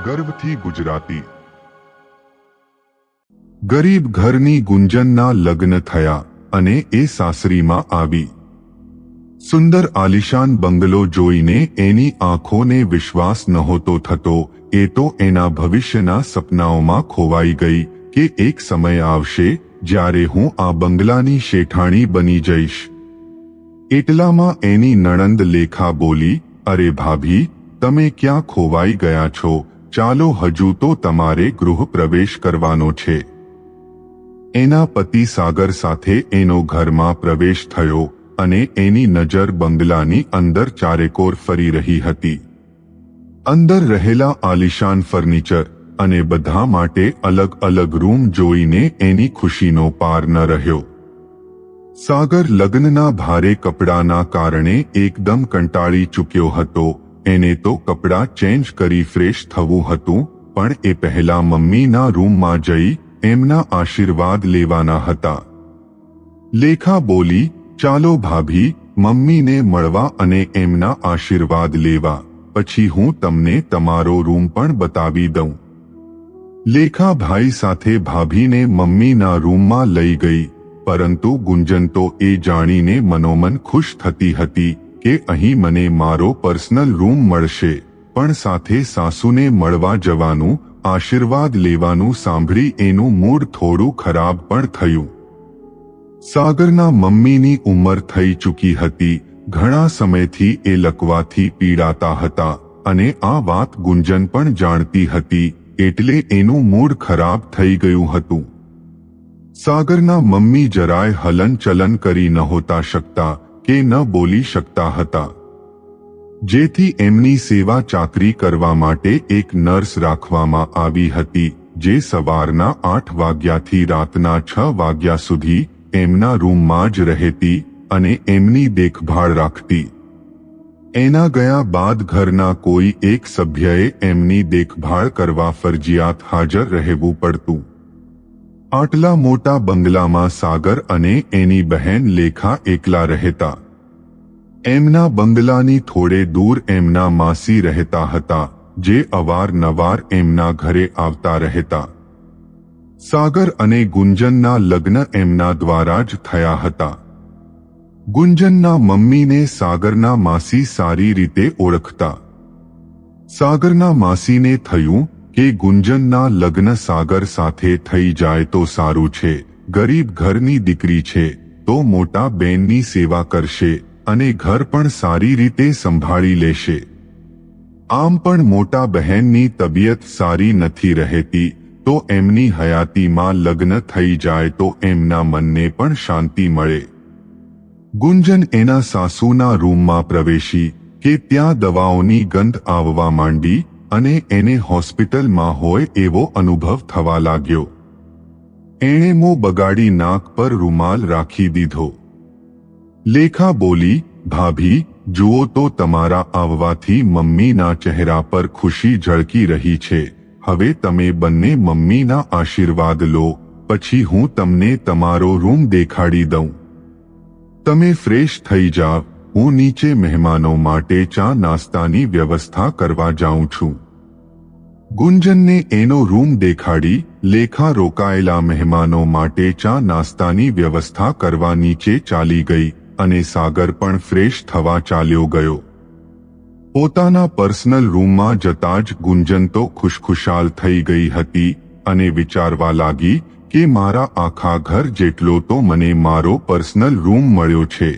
ગર્વથી ગુજરાતી। ગરીબ ઘરની ગુંજનના લગ્ન થયા અને એ સાસરીમાં આવી। સુંદર આલિશાન બંગલો જોઈને એની આંખોને વિશ્વાસ નહોતો થતો। એ તો એના ભવિષ્યના સપનાઓમાં ખોવાઈ ગઈ કે એક સમય આવશે જ્યારે હું આ બંગલાની શેઠાણી બની જઈશ। એટલામાં એની નણંદ લેખા બોલી, અરે ભાભી, તમે ક્યાં ખોવાઈ ગયા છો? ચાલો, હજુ તો તમારે ગૃહ પ્રવેશ કરવાનો છે। એના પતિ સાગર સાથે એનો ઘરમાં પ્રવેશ થયો અને એની નજર બંગલાની અંદર ચારેકોર ફરી રહી હતી। અંદર રહેલા આલિશાન ફર્નિચર અને બધા માટે અલગ અલગ રૂમ જોઈને એની ખુશીનો પાર ન રહ્યો। સાગર લગ્નના ભારે કપડાના કારણે એકદમ કંટાળી ચૂક્યો હતો। એને તો કપડાં ચેન્જ કરી ફ્રેશ થવું હતું, પણ એ પહેલા મમ્મીના રૂમમાં જઈ એમના આશીર્વાદ લેવાના હતા। લેખા બોલી, ચાલો ભાભી, મમ્મીને મળવા અને એમના આશીર્વાદ લેવા, પછી હું તમને તમારો રૂમ પણ બતાવી દઉં। લેખા ભાઈ સાથે ભાભીને મમ્મીના રૂમમાં લઈ ગઈ, પરંતુ ગુંજન તો એ જાણીને મનોમન ખુશ થતી હતી કે અહીં મને મારો પર્સનલ રૂમ મળશે, પણ સાથે સાસુને મળવા જવાનું, આશીર્વાદ લેવાનું સાંભળી એનું મૂડ થોડું ખરાબ પણ થયું। સાગરના મમ્મીની ઉંમર થઈ ચૂકી હતી। ઘણા સમયથી એ લકવાથી પીડાતા હતા અને આ વાત ગુંજન પણ જાણતી હતી, એટલે એનું મૂડ ખરાબ થઈ ગયું હતું। સાગરના મમ્મી જરાય હલનચલન કરી નહોતા શકતા કે ન બોલી શકતા હતા, જેથી એમની સેવા ચાકરી કરવા માટે એક નર્સ રાખવામાં આવી હતી, જે સવારના 8 વાગ્યાથી રાતના 6 વાગ્યા સુધી એમના રૂમમાં જ રહેતી અને એમની દેખભાળ રાખતી। એના ગયા બાદ ઘરના કોઈ એક સભ્યએ એમની દેખભાળ કરવા ફરજિયાત હાજર રહેવું પડતું। આટલા મોટા બંગલામાં સાગર અને એની બહેન લેખા એકલા રહેતા। એમના બંગલાની થોડે દૂર એમના માસી રહેતા હતા, જે અવારનવાર એમના ઘરે આવતા રહેતા। સાગર અને ગુંજનના લગ્ન એમના દ્વારા જ થયા હતા। ગુંજનના મમ્મીને સાગરના માસી સારી રીતે ઓળખતા। સાગરના માસીને થયું કે ગુંજનના લગ્ન સાગર સાથે થઈ જાય તો સારું છે। ગરીબ ઘરની દીકરી છે તો મોટા બેનની સેવા કરશે અને ઘર પણ સારી રીતે સંભાળી લેશે। આમ પણ મોટા બહેનની તબિયત સારી નથી રહેતી, તો એમની હયાતીમાં લગ્ન થઈ જાય તો એમના મનને પણ શાંતિ મળે। ગુંજન એના સાસુના રૂમમાં પ્રવેશી કે ત્યાં દવાઓની ગંધ આવવા માંડી અને એને હોસ્પિટલમાં હોય એવો અનુભવ થવા લાગ્યો। એણે મોં બગાડી નાક પર રૂમાલ રાખી દીધો। લેખા બોલી, ભાભી, જુઓ તો તમારા આવવાથી મમ્મીના ચહેરા પર ખુશી ઝળકી રહી છે। હવે તમે બંને મમ્મીના આશીર્વાદ લો, પછી હું તમને તમારો રૂમ દેખાડી દઉં। તમે ફ્રેશ થઈ જાવ, હું નીચે મહેમાનો માટે ચા નાસ્તાની વ્યવસ્થા કરવા જાઉં છું। ગુંજનને એનો રૂમ દેખાડી લેખા રોકાયેલા મહેમાનો માટે ચા નાસ્તાની વ્યવસ્થા કરવા નીચે ચાલી ગઈ અને સાગર પણ ફ્રેશ થવા ચાલ્યો ગયો। પોતાના પર્સનલ રૂમમાં જતા જ ગુંજન તો ખુશખુશાલ થઈ ગઈ હતી અને વિચારવા લાગી કે મારા આખા ઘર જેટલો તો મને મારો પર્સનલ રૂમ મળ્યો છે।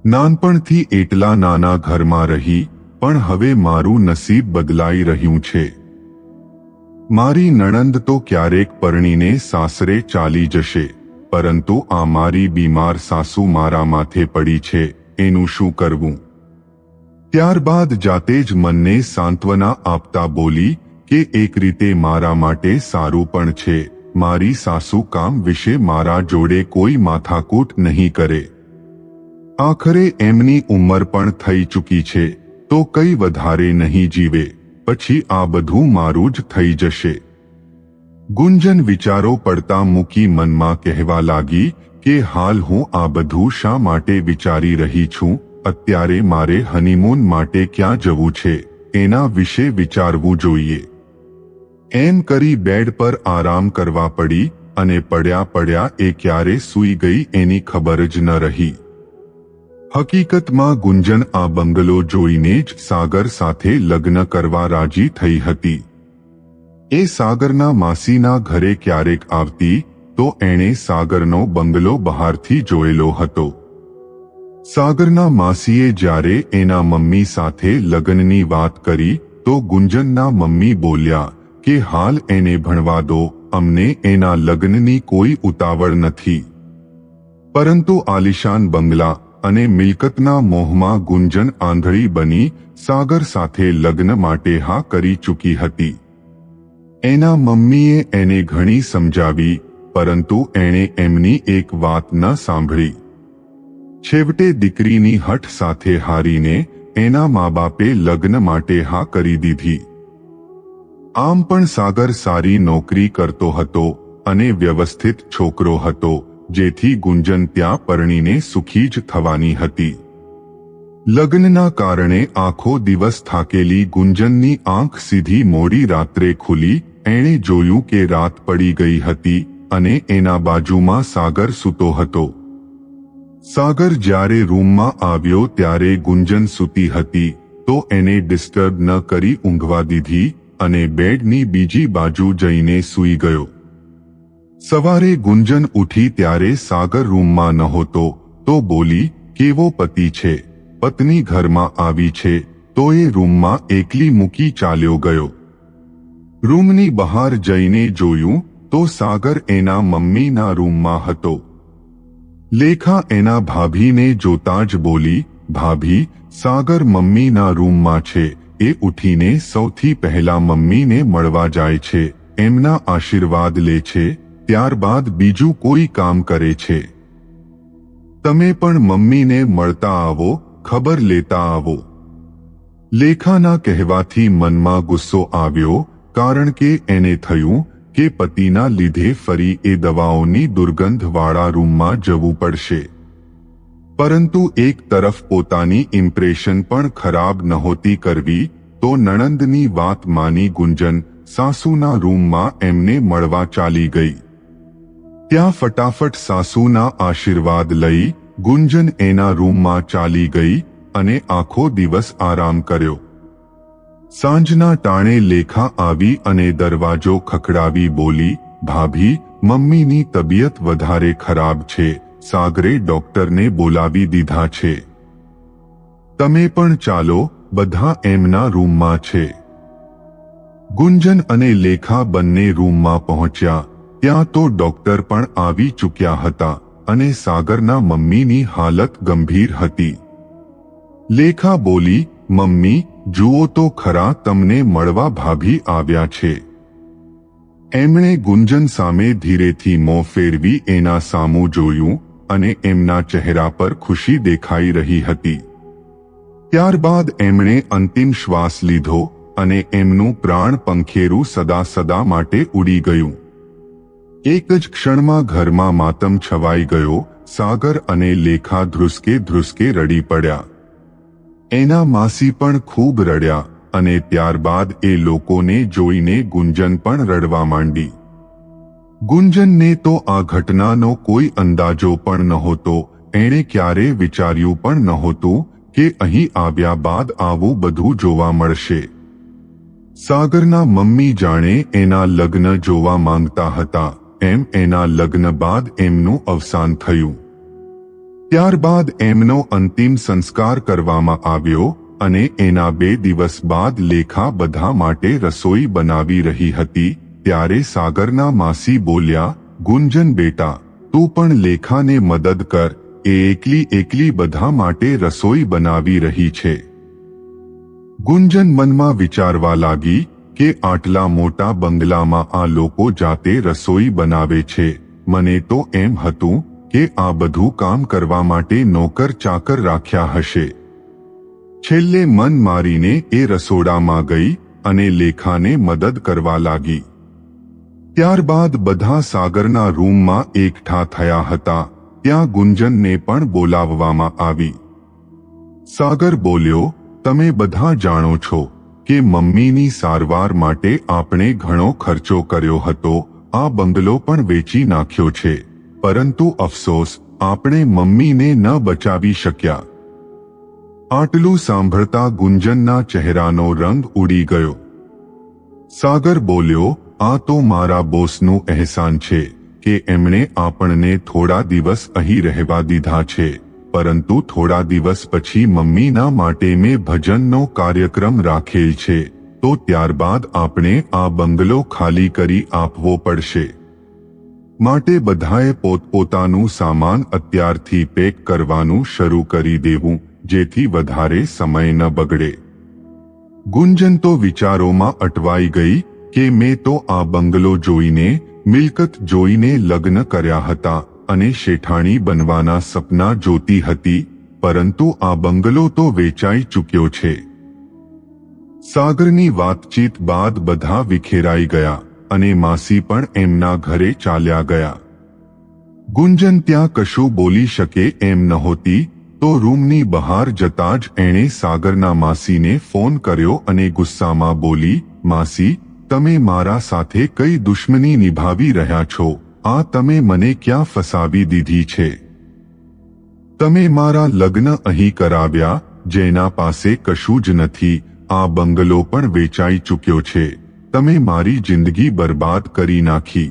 નાનપણથી એટલા નાના ઘરમાં રહી, પણ હવે મારું નસીબ બદલાઈ રહ્યું છે। મારી નણંદ તો ક્યારેક પરણીને સાસરે ચાલી જશે, પરંતુ આ મારી બીમાર સાસુ મારા માથે પડી છે, એનું શું કરવું? ત્યારબાદ જાતે જ મનને સાંત્વના આપતા બોલી કે એક રીતે મારા માટે સારું પણ છે, મારી સાસુ કામ વિશે મારા જોડે કોઈ માથાકૂટ નહીં કરે। આખરે એમની ઉંમર પણ થઈ ચૂકી છે, તો કઈ વધારે નહીં જીવે, પછી આ બધું મારું જ થઈ જશે। ગુંજન વિચારો પડતા મૂકી મનમાં કહેવા લાગી કે હાલ હું આ બધું શા માટે વિચારી રહી છું? અત્યારે મારે હનીમૂન માટે ક્યાં જવું છે એના વિશે વિચારવું જોઈએ. એમ કરી બેડ પર આરામ કરવા પડી અને પડ્યા એ ક્યારે સૂઈ ગઈ એની ખબર જ ન રહી. હકીકતમાં ગુંજન આ બંગલો જોઈને જ સાગર સાથે લગ્ન કરવા રાજી થઈ હતી. એ સાગરના માસીના ઘરે ક્યારેક આવતી તો એણે સાગરનો બંગલો બહારથી જોયેલો હતો. સાગરના માસીએ જ્યારે એના મમ્મી સાથે લગ્નની વાત કરી તો ગુંજનના મમ્મી બોલ્યા કે હાલ એને ભણવા દો, અમને એના લગ્નની કોઈ ઉતાવળ નથી. પરંતુ આલિશાન બંગલા અને મિલકતના મોહમાં ગુંજન આંધળી બની સાગર સાથે લગ્ન માટે હા કરી ચૂકી હતી. એના મમ્મીએ એને ઘણી સમજાવી, પરંતુ એણે એમની એક વાત ન સાંભળી. છેવટે દીકરીની હઠ સાથે હારીને એના મા બાપે લગ્ન માટે હા કરી દીધી. આમ પણ સાગર સારી નોકરી કરતો હતો અને વ્યવસ્થિત છોકરો હતો, જેથી ગુંજન ત્યાં પરણીને સુખી જ થવાની હતી. લગ્નના કારણે આખો દિવસ થાકેલી ગુંજનની આંખ સીધી મોડી રાત્રે ખુલી. એણે જોયું કે રાત પડી ગઈ હતી અને એના બાજુમાં સાગર સૂતો હતો. સાગર જ્યારે રૂમમાં આવ્યો ત્યારે ગુંજન સૂતી હતી તો એને ડિસ્ટર્બ ન કરી ઊંઘવા દીધી અને બેડની બીજી બાજુ જઈને સૂઈ ગયો. સવારે ગુંજન ઉઠી ત્યારે સાગર રૂમમાં નહોતો તો બોલી, કેવો પતિ છે, પત્ની ઘરમાં આવી છે તો એ રૂમમાં એકલી મૂકી ચાલ્યો ગયો. રૂમની બહાર જઈને જોયું તો સાગર એના મમ્મીના રૂમમાં હતો. લેખા એના ભાભીને જોતા જ બોલી, ભાભી, સાગર મમ્મીના રૂમમાં છે. એ ઉઠીને સૌથી પહેલા મમ્મીને મળવા જાય છે, એમના આશીર્વાદ લે છે, ત્યારબાદ બીજું કોઈ કામ કરે છે. તમે પણ મમ્મીને મળતા આવો, ખબર લેતા આવો. લેખાના કહેવાથી મનમાં ગુસ્સો આવ્યો, કારણ કે એને થયું કે પતિના લીધે ફરી એ દવાઓની દુર્ગંધવાળા રૂમમાં જવું પડશે. પરંતુ એક તરફ પોતાની ઇમ્પ્રેશન પણ ખરાબ નહોતી કરવી તો નણંદની વાત માની ગુંજન સાસુના રૂમમાં એમને મળવા ચાલી ગઈ. ત્યાં ફટાફટ સાસુના આશીર્વાદ લઈ ગુંજન એના રૂમમાં ચાલી ગઈ અને આખો દિવસ આરામ કર્યો. સાંજના ટાણે લેખા આવી અને દરવાજો ખખડાવી બોલી, ભાભી, મમ્મીની તબિયત વધારે ખરાબ છે, સાગરે ડોક્ટરને બોલાવી દીધા છે. તમે પણ ચાલો, બધા એમના રૂમમાં છે. ગુંજન અને લેખા બંને રૂમમાં પહોંચ્યા. ત્યાં તો ડોક્ટર પણ આવી ચૂક્યા હતા અને સાગરના મમ્મીની હાલત ગંભીર હતી. લેખા બોલી, મમ્મી, જુઓ તો ખરા, તમને મળવા ભાભી આવ્યા છે. એમણે ગુંજન સામે ધીરેથી મોં ફેરવી એના સામું જોયું અને એમના ચહેરા પર ખુશી દેખાઈ રહી હતી. ત્યારબાદ એમણે અંતિમ શ્વાસ લીધો અને એમનું પ્રાણ પંખેરું સદા માટે ઉડી ગયું. એક જ ક્ષણમાં ઘરમાં માતમ છવાઈ ગયો. સાગર અને લેખા ધ્રુસકે રડી પડ્યા. એના માસી પણ ખૂબ રડ્યા અને ત્યારબાદ એ લોકોને જોઈને ગુંજન પણ રડવા માંડી. ગુંજનને તો આ ઘટનાનો કોઈ અંદાજો પણ નહોતો. એણે ક્યારે વિચાર્યું પણ નહોતું કે અહીં આવ્યા બાદ આવું બધું જોવા મળશે. સાગરના મમ્મી જાણે એના લગ્ન જોવા માંગતા હતા એમ એના લગ્ન બાદ એમનું અવસાન થયું. ત્યારબાદ એમનો અંતિમ સંસ્કાર કરવામાં આવ્યો અને એના 2 દિવસ બાદ લેખા બધા માટે રસોઈ બનાવી રહી હતી ત્યારે સાગરના માસી બોલ્યા, ગુંજન બેટા, તું પણ લેખાને મદદ કર, એ એકલી બધા માટે રસોઈ બનાવી રહી છે. ગુંજન મનમાં વિચારવા લાગી કે આટલા મોટા બંગલામાં આ લોકો જાતે રસોઈ બનાવે છે. મને તો એમ હતું કે આ બધું કામ કરવા માટે નોકર ચાકર રાખ્યા હશે. છેલ્લે મન મારીને એ રસોડામાં ગઈ અને લેખાને મદદ કરવા લાગી. ત્યારબાદ બધા સાગરના રૂમમાં એકઠા થયા હતા. ત્યાં ગુંજનને પણ બોલાવવામાં આવી. સાગર બોલ્યો, તમે બધા જાણો છો કે મમ્મીની સારવાર માટે આપણે ઘણો ખર્ચો કર્યો હતો, આ બંગલો પણ વેચી નાખ્યો છે, પરંતુ અફસોસ આપણે મમ્મીને ન બચાવી શક્યા. આટલું સાંભળતા ગુંજનના ચહેરાનો રંગ ઉડી ગયો. સાગર બોલ્યો, આ તો મારા બોસનું અહેસાન છે કે એમણે આપણને થોડા દિવસ અહીં રહેવા દીધા છે, પરંતુ થોડા દિવસ પછી મમ્મીના માટે મેં ભજનનો કાર્યક્રમ રાખેલ છે, તો ત્યારબાદ આપણે આ બંગલો ખાલી કરી આપવો પડશે. માટે બધાએ પોતપોતાનું સામાન અત્યારથી પેક કરવાનું શરૂ કરી દેવું, જેથી વધારે સમય ન બગડે. ગુંજન તો વિચારોમાં અટવાઈ ગઈ કે મેં તો આ બંગલો જોઈને, મિલકત જોઈને લગ્ન કર્યા હતા અને શેઠાણી બનવાના સપના જોતી હતી, પરંતુ આ બંગલો તો વેચાઈ ચૂક્યો છે. સાગરની વાતચીત બાદ બધા વિખેરાઈ ગયા અને માસી પણ એમના ઘરે ચાલ્યા ગયા. ગુંજન ત્યાં કશું બોલી શકે એમ નહોતી, તો રૂમની બહાર જતા જ એણે સાગરના માસીને ફોન કર્યો અને ગુસ્સામાં બોલી, માસી, તમે મારા સાથે કઈ દુશ્મની નિભાવી રહ્યા છો? આ તમે મને ક્યાં ફસાવી દીધી છે? તમે મારા લગ્ન અહીં કરાવ્યા, જેના પાસે કશું જ નથી, આ બંગલો પણ વેચાઈ ચૂક્યો છે, તમે મારી જિંદગી બરબાદ કરી નાખી.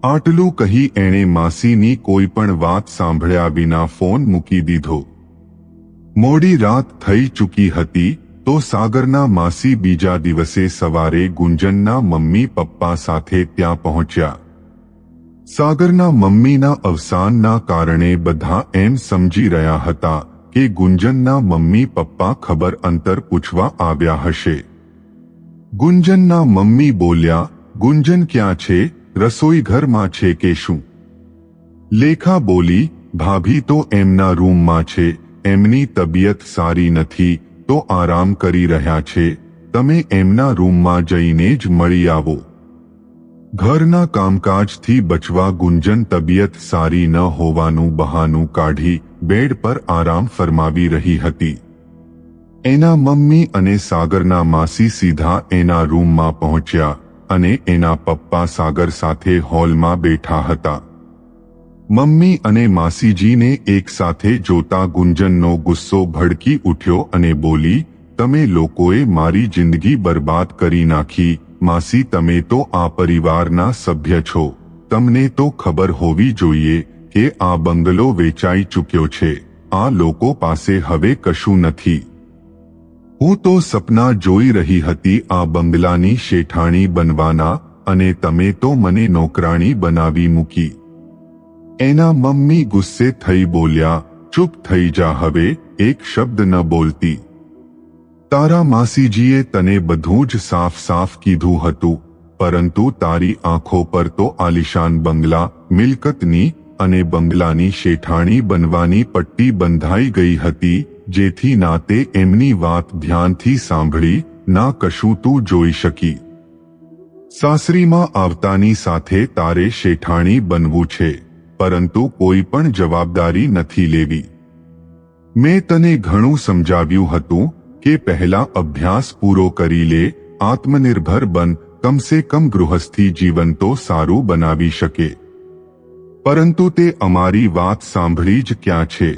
આટલું કહી એણે માસીની કોઈ પણ વાત સાંભળ્યા વિના ફોન મૂકી દીધો. મોડી રાત થઈ ચૂકી હતી, તો સાગરના માસી બીજા દિવસે સવારે ગુંજનના મમ્મી પપ્પા સાથે ત્યાં પહોંચ્યા. સાગરના મમ્મીના અવસાનના કારણે બધા એમ સમજી રહ્યા હતા કે ગુંજનના મમ્મી પપ્પા ખબર અંતર પૂછવા આવ્યા હશે. ગુંજનના મમ્મી બોલ્યા, ગુંજન ક્યાં છે? રસોઈ ઘરમાં છે કે શું? લેખા બોલી, ભાભી તો એમના રૂમમાં છે, એમની તબિયત સારી નથી, તો આરામ કરી રહ્યા છે, તમે એમના રૂમમાં જઈને જ મળી આવો. ઘરના કામકાજથી બચવા ગુંજન તબિયત સારી ન હોવાનું બહાનું કાઢી બેડ પર આરામ ફરમાવી રહી હતી. એના મમ્મી અને સાગરના માસી સીધા એના રૂમમાં પહોંચ્યા અને એના પપ્પા સાગર સાથે હોલમાં બેઠા હતા. મમ્મી અને માસીજીને એક સાથે જોતા ગુંજનનો ગુસ્સો ભડકી ઉઠ્યો અને બોલી, તમે લોકોએ મારી જિંદગી બરબાદ કરી નાખી. માસી, તમે તો આ પરિવારના સભ્ય છો, તમને તો ખબર હોવી જોઈએ કે આ બંગલો વેચાઈ ચૂક્યો છે, આ લોકો પાસે હવે કશું નથી. હું તો સપના જોઈ રહી હતી આ બંગલાની શેઠાણી બનવાના, અને તમે તો મને નોકરાણી બનાવી મૂકી. એના મમ્મી ગુસ્સે થઈ બોલ્યા, ચૂપ થઈ જા હવે, એક શબ્દ ન બોલતી. તારા માસીજીએ તને બધું જ સાફ સાફ કીધું હતું, પરંતુ તારી આંખો પર તો આલિશાન બંગલા, મિલકતની અને બંગલાની શેઠાણી બનવાની પટ્ટી બંધાઈ ગઈ હતી, જેથી ના તે એમની વાત ધ્યાનથી સાંભળી, ના કશું તું જોઈ શકી. સાસરીમાં આવતાની સાથે તારે શેઠાણી બનવું છે, પરંતુ કોઈ પણ જવાબદારી નથી લેવી. મેં તને ઘણું સમજાવ્યું હતું કે પહેલા અભ્યાસ પૂરો કરી લે, આત્મનિર્ભર બન, કમસે કમ ગૃહસ્થી જીવન તો સારું બનાવી શકે. પરંતુ તે અમારી વાત સાંભળી જ ક્યાં છે.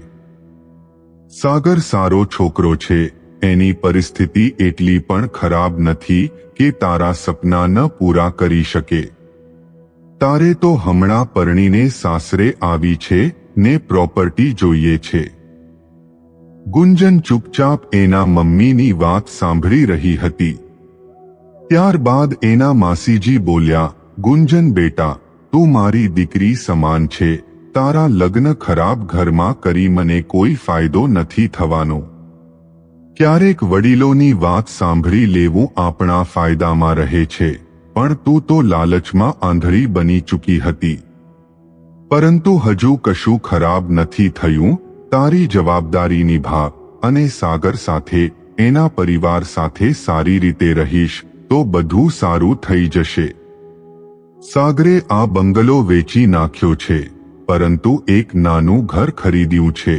સાગર સારો છોકરો છે, એની પરિસ્થિતિ એટલી પણ ખરાબ નથી કે તારા સપના ન પૂરા કરી શકે. તારે તો હમણાં પરણીને સાસરે આવી છે ને પ્રોપર્ટી જોઈએ છે. ગુંજન ચૂપચાપ એના મમ્મીની વાત સાંભળી રહી હતી. ત્યારબાદ એના માસીજી બોલ્યા, ગુંજન બેટા, તું મારી દીકરી સમાન છે, તારા લગ્ન ખરાબ ઘરમાં કરી મને કોઈ ફાયદો નથી થવાનો. ક્યારેક વડીલોની વાત સાંભળી લેવું આપણા ફાયદામાં રહે છે, પણ તું તો લાલચમાં આંધળી બની ચૂકી હતી. પરંતુ હજુ કશું ખરાબ નથી થયું, તારી જવાબદારી નિભા અને સાગર સાથે, એના પરિવાર સાથે સારી રીતે રહીશ તો બધું સારું થઈ જશે. સાગરે આ બંગલો વેચી નાખ્યો છે, પરંતુ એક નાનું ઘર ખરીદ્યું છે.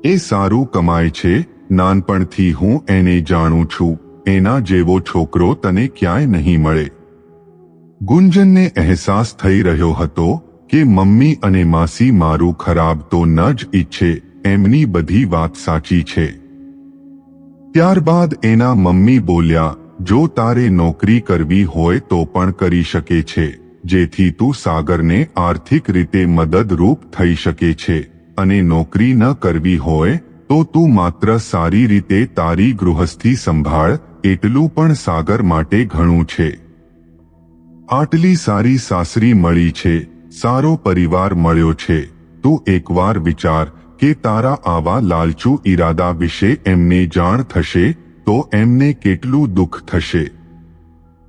એ સારું કમાય છે, નાનપણથી હું એને જાણું છું, એના જેવો છોકરો તને ક્યાંય નહીં મળે. ગુંજનને અહેસાસ થઈ રહ્યો હતો કે મમ્મી અને માસી મારું ખરાબ તો ન જ ઈચ્છે, એમની બધી વાત સાચી છે. ત્યારબાદ એના મમ્મી બોલ્યા, જો તારે નોકરી કરવી હોય તો પણ કરી શકે છે, જેથી તું સાગરને આર્થિક રીતે મદદરૂપ થઈ શકે છે, અને નોકરી ન કરવી હોય તો તું માત્ર સારી રીતે તારી ગૃહસ્થી સંભાળ, એટલું પણ સાગર માટે ઘણું છે. આટલી સારી સાસરી મળી છે, સારો પરિવાર મળ્યો છે, તું એકવાર વિચાર કે તારા આવા લાલચુ ઈરાદા વિશે એમને જાણ થશે તો એમને કેટલું દુઃખ થશે.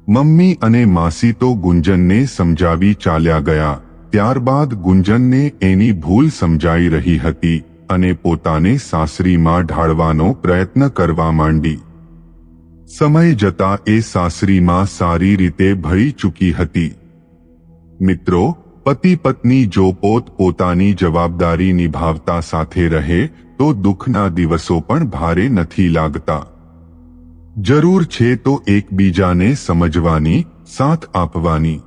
મમ્મી અને માસી તો ગુંજનને સમજાવી ચાલ્યા ગયા. ત્યારબાદ ગુંજનને એની ભૂલ સમજાઈ રહી હતી અને પોતાને સાસરીમાં ઢાળવાનો પ્રયત્ન કરવા માંડી. સમય જતા એ સાસરીમાં સારી રીતે ભળી ચૂકી હતી. મિત્રો, પતિ પત્ની જો પોતાની જવાબદારી નિભાવતા સાથે રહે તો દુઃખના દિવસો પણ ભારે નથી લાગતા. જરૂર છે તો એકબીજાને સમજવાની, સાથ આપવાની.